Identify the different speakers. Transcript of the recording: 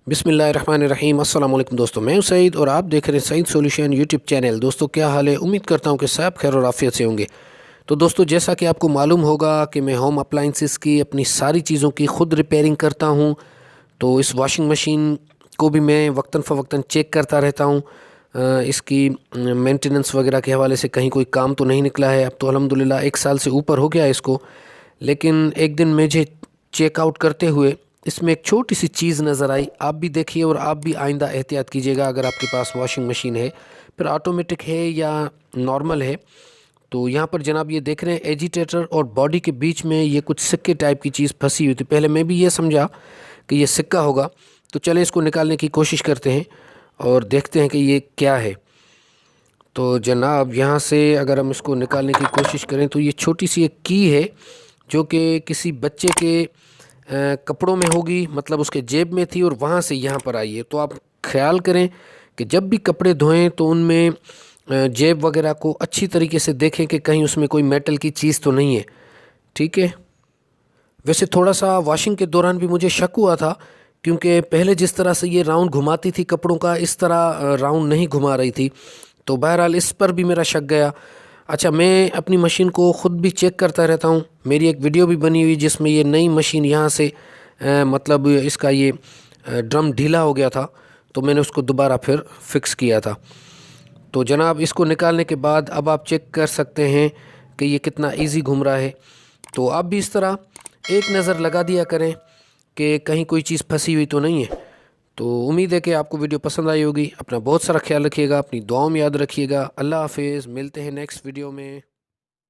Speaker 1: बिस्मिल्लाहिर्रहमानिर्रहीम। अस्सलाम वालेकुम दोस्तों, मैं हूं सईद और आप देख रहे हैं सईद सॉल्यूशन यूट्यूब चैनल। दोस्तों क्या हाल है? उम्मीद करता हूं कि सब खैर और आफियत से होंगे। तो दोस्तों जैसा कि आपको मालूम होगा कि मैं होम अप्लाइंसेस की अपनी सारी चीज़ों की ख़ुद रिपेयरिंग करता हूं। तो इस वॉशिंग मशीन को भी मैं वक्तन फ़वक्तन चेक करता रहता हूं। इसकी मेंटेनेंस वगैरह के हवाले से कहीं कोई काम तो नहीं निकला है। अब तो अल्हम्दुलिल्लाह 1 साल से ऊपर हो गया है इसको। लेकिन एक दिन मुझे चेकआउट करते हुए इसमें एक छोटी सी चीज़ नज़र आई। आप भी देखिए और आप भी आइंदा एहतियात कीजिएगा। अगर आपके पास वॉशिंग मशीन है, फिर ऑटोमेटिक है या नॉर्मल है, तो यहाँ पर जनाब ये देख रहे हैं एजिटेटर और बॉडी के बीच में ये कुछ सिक्के टाइप की चीज़ फंसी हुई थी। पहले मैं भी ये समझा कि ये सिक्का होगा, तो चलें इसको निकालने की कोशिश करते हैं और देखते हैं कि ये क्या है। तो जनाब यहाँ से अगर हम इसको निकालने की कोशिश करें तो ये छोटी सी एक की है जो कि किसी बच्चे के कपड़ों में होगी, मतलब उसके जेब में थी और वहाँ से यहाँ पर आई है। तो आप ख्याल करें कि जब भी कपड़े धोएं तो उनमें जेब वगैरह को अच्छी तरीके से देखें कि कहीं उसमें कोई मेटल की चीज़ तो नहीं है। ठीक है। वैसे थोड़ा सा वॉशिंग के दौरान भी मुझे शक हुआ था, क्योंकि पहले जिस तरह से ये राउंड घुमाती थी कपड़ों का, इस तरह राउंड नहीं घुमा रही थी। तो बहरहाल इस पर भी मेरा शक गया। अच्छा, मैं अपनी मशीन को ख़ुद भी चेक करता रहता हूँ। मेरी एक वीडियो भी बनी हुई जिसमें ये नई मशीन यहाँ से मतलब इसका ये ड्रम ढीला हो गया था, तो मैंने उसको दोबारा फिर फिक्स किया था। तो जनाब इसको निकालने के बाद अब आप चेक कर सकते हैं कि ये कितना इजी घूम रहा है। तो आप भी इस तरह एक नज़र लगा दिया करें कि कहीं कोई चीज़ फंसी हुई तो नहीं है। तो उम्मीद है कि आपको वीडियो पसंद आई होगी। अपना बहुत सारा ख्याल रखिएगा, अपनी दुआओं में याद रखिएगा। अल्लाह हाफिज़, मिलते हैं नेक्स्ट वीडियो में।